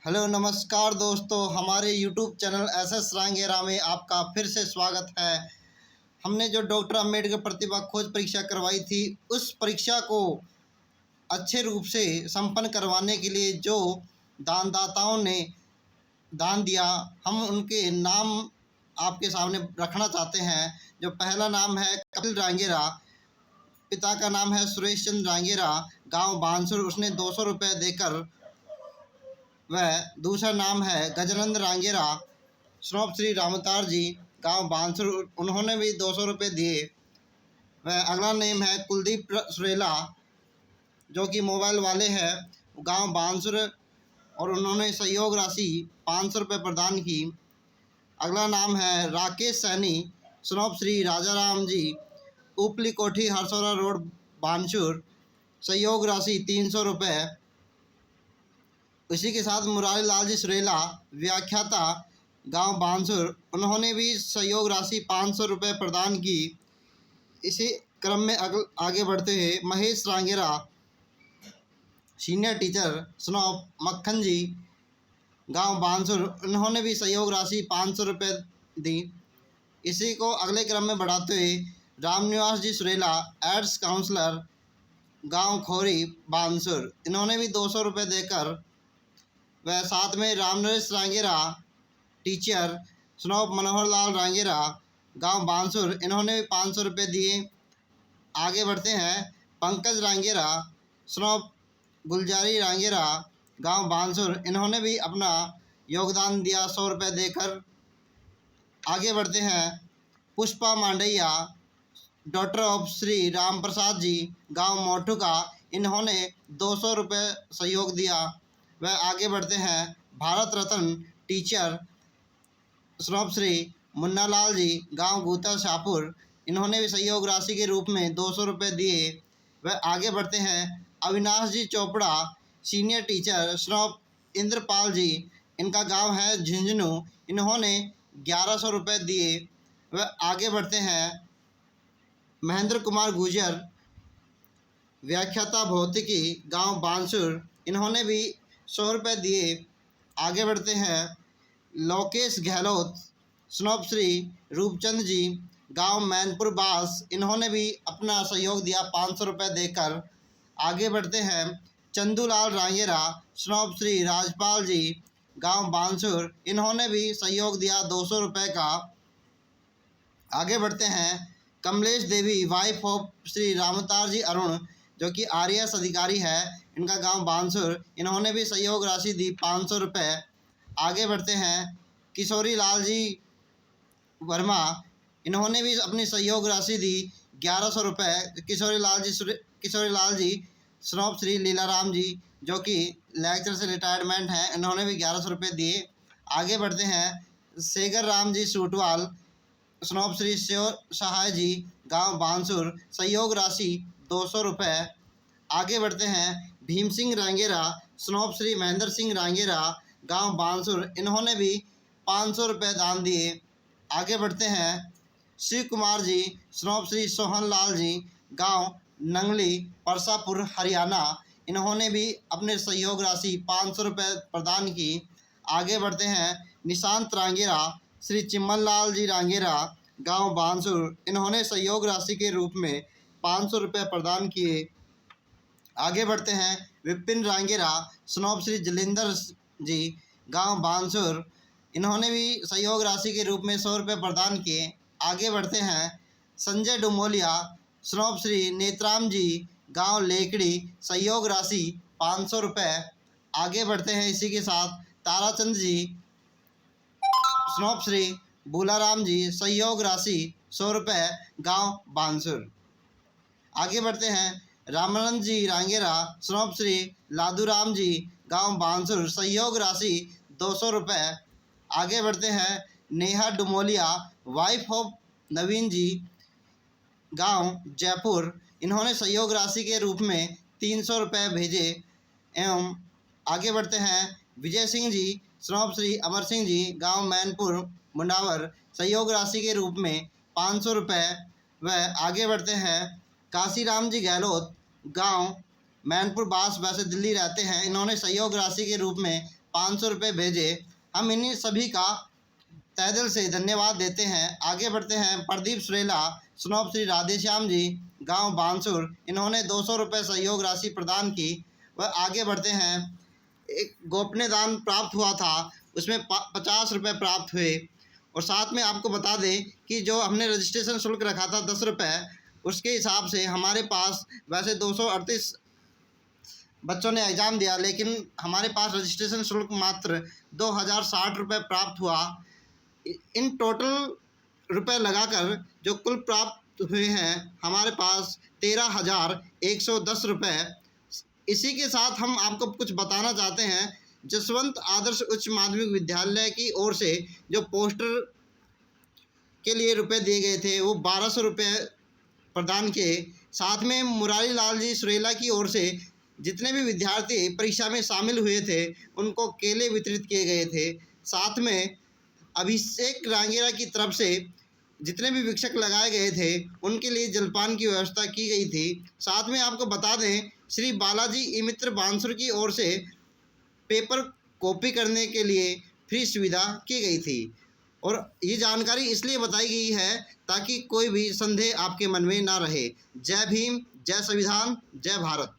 Hello नमस्कार दोस्तों, हमारे यूट्यूब चैनल एस रांगेरा में आपका फिर से स्वागत है। हमने जो डॉक्टर अंबेडकर प्रतिभा खोज परीक्षा करवाई थी, उस परीक्षा को अच्छे रूप से संपन्न करवाने के लिए जो दानदाताओं ने दान दिया, हम उनके नाम आपके सामने रखना चाहते हैं। जो पहला नाम है कपिल रांगेरा, पिता का नाम है सुरेश चंद्र रांगेरा, गांव बांसुर, उसने 200 रुपये देकर। वह दूसरा नाम है गजानंद रांगेरा, श्रोप श्री रामतार जी, गांव बांसुर, उन्होंने भी 200 रुपये दिए। वह अगला नेम है कुलदीप सुरेला, जो कि मोबाइल वाले हैं, गांव बांसुर, और उन्होंने सहयोग राशि 500 रुपये प्रदान की। अगला नाम है राकेश सैनी, श्रोप श्री राजाराम जी, उपली कोठी हरसौरा रोड बांसुर, सहयोग राशि 300 रुपये। इसी के साथ मुरारी लाल जी सुरेला, व्याख्याता, गांव बांसुर, उन्होंने भी सहयोग राशि 500 रुपये प्रदान की। इसी क्रम में आगे बढ़ते हुए महेश रांगेरा, सीनियर टीचर, स्नॉप मक्खन जी, गांव बांसुर, उन्होंने भी सहयोग राशि 500 रुपये दी। इसी को अगले क्रम में बढ़ाते हुए रामनिवास जी सुरेला, एड्स काउंसलर, गांव खोरी बांसुर, इन्होंने भी 200 रुपये देकर। वह साथ में रामनरेश रांगेरा, टीचर, स्नॉप मनोहर लाल रांगेरा, गांव बांसुर, इन्होंने भी 500 रुपये दिए। आगे बढ़ते हैं पंकज रांगेरा, स्नॉप गुलजारी रांगेरा, गांव बांसुर, इन्होंने भी अपना योगदान दिया 100 रुपये देकर। आगे बढ़ते हैं पुष्पा मांडैया, डॉक्टर ऑफ श्री राम प्रसाद जी, गांव मोठुका, इन्होंने 200 रुपये सहयोग दिया। वह आगे बढ़ते हैं भारत रत्न टीचर, स्नॉप श्री मुन्नालाल जी, गांव गूता शाहपुर, इन्होंने भी सहयोग राशि के रूप में 200 रुपये दिए। वह आगे बढ़ते हैं अविनाश जी चोपड़ा, सीनियर टीचर, स्नॉप इंद्रपाल जी, इनका गांव है झुंझुनू, इन्होंने 1100 रुपये दिए। वह आगे बढ़ते हैं महेंद्र कुमार गुजर, व्याख्याता भौतिकी, गांव बांसुर, इन्होंने भी 100 रुपये दिए। आगे बढ़ते हैं लोकेश गहलोत, स्नॉप श्री रूपचंद जी, गांव मैनपुर बास, इन्होंने भी अपना सहयोग दिया 500 रुपये देकर। आगे बढ़ते हैं चंदूलाल रांगेरा, स्नॉप श्री राजपाल जी, गांव बांसुर, इन्होंने भी सहयोग दिया 200 रुपये का। आगे बढ़ते हैं कमलेश देवी, वाइफ ऑफ श्री रामतार जी अरुण, जो कि आरएएस अधिकारी है, इनका गांव बांसुर, इन्होंने भी सहयोग राशि दी 500 रुपये। आगे बढ़ते हैं किशोरी लाल जी वर्मा, इन्होंने भी अपनी सहयोग राशि दी 1100 रुपये। किशोरी लाल जी स्नॉप श्री लीलाराम जी, जो कि लेक्चर से रिटायरमेंट हैं, इन्होंने भी 1100 रुपये दिए। आगे बढ़ते हैं सेगर राम जी सूटवाल, स्नॉप श्री शिव सहाय जी, गांव बांसुर, सहयोग राशि 200 रुपये। आगे बढ़ते हैं भीम सिंह रांगेरा, स्नॉप श्री महेंद्र सिंह रांगेरा, गांव बांसुर, इन्होंने भी 500 रुपये दान दिए। आगे बढ़ते हैं शिव कुमार जी, स्नॉप श्री सोहन लाल जी, गांव नंगली, परसापुर, हरियाणा, इन्होंने भी अपने सहयोग राशि 500 रुपये प्रदान की। आगे बढ़ते हैं निशांत रांगेरा, श्री चिम्मन लाल जी रांगेरा, गांव बांसुर, इन्होंने सहयोग राशि के रूप में 500 रुपये प्रदान किए। आगे बढ़ते हैं विपिन रांगेरा, स्नॉप श्री जलिंदर जी, गांव बांसुर, इन्होंने भी सहयोग राशि के रूप में 100 रुपये प्रदान किए। आगे बढ़ते हैं संजय डुमोलिया, स्नॉप श्री नेत्राम जी, गांव लेकड़ी, सहयोग राशि 500 रुपये। आगे बढ़ते हैं इसी के साथ ताराचंद जी, स्नॉप श्री बुलाराम जी, सहयोग राशि 100 रुपये, गाँव बांसुर। आगे बढ़ते हैं रामानंद जी रांगेरा, स्नॉप श्री लादूराम जी, गांव बांसुर, सहयोग राशि 200 रुपये। आगे बढ़ते हैं नेहा डुमोलिया, वाइफ ऑफ नवीन जी, गांव जयपुर, इन्होंने सहयोग राशि के रूप में 300 रुपये भेजे। एवं आगे बढ़ते हैं विजय सिंह जी, स्नॉप श्री अमर सिंह जी, गांव मैनपुर मुंडावर, सहयोग राशि के रूप में 500 रुपये। वह आगे बढ़ते हैं काशीराम जी गहलोत, गांव मैनपुर बास, वैसे दिल्ली रहते हैं, इन्होंने सहयोग राशि के रूप में 500 रुपये भेजे। हम इन्हीं सभी का तहे दिल से धन्यवाद देते हैं। आगे बढ़ते हैं। प्रदीप सुरेला, स्नोप श्री राधेश्याम जी, गांव बानसूर, इन्होंने 200 रुपये सहयोग राशि प्रदान की। वह आगे बढ़ते हैं। एक गोपनीय दान प्राप्त हुआ था, उसमें 50 रुपये प्राप्त हुए। और साथ में आपको बता दें कि जो हमने रजिस्ट्रेशन शुल्क रखा था 10 रुपये, उसके हिसाब से हमारे पास वैसे 238 बच्चों ने एग्ज़ाम दिया, लेकिन हमारे पास रजिस्ट्रेशन शुल्क मात्र 2060 रुपये प्राप्त हुआ। इन टोटल रुपए लगाकर जो कुल प्राप्त हुए हैं हमारे पास 13,110 रुपये। इसी के साथ हम आपको कुछ बताना चाहते हैं। जसवंत आदर्श उच्च माध्यमिक विद्यालय की ओर से जो पोस्टर के लिए रुपए दिए गए थे वो 1200 रुपये प्रदान किए। साथ में मुरारी लाल जी सुरेला की ओर से जितने भी विद्यार्थी परीक्षा में शामिल हुए थे उनको केले वितरित किए गए थे। साथ में अभिषेक रांगेरा की तरफ से जितने भी शिक्षक लगाए गए थे उनके लिए जलपान की व्यवस्था की गई थी। साथ में आपको बता दें, श्री बालाजी ई मित्र बानसूर की ओर से पेपर कॉपी करने के लिए फ्री सुविधा की गई थी। और ये जानकारी इसलिए बताई गई है ताकि कोई भी संदेह आपके मन में ना रहे। जय भीम, जय संविधान, जय भारत।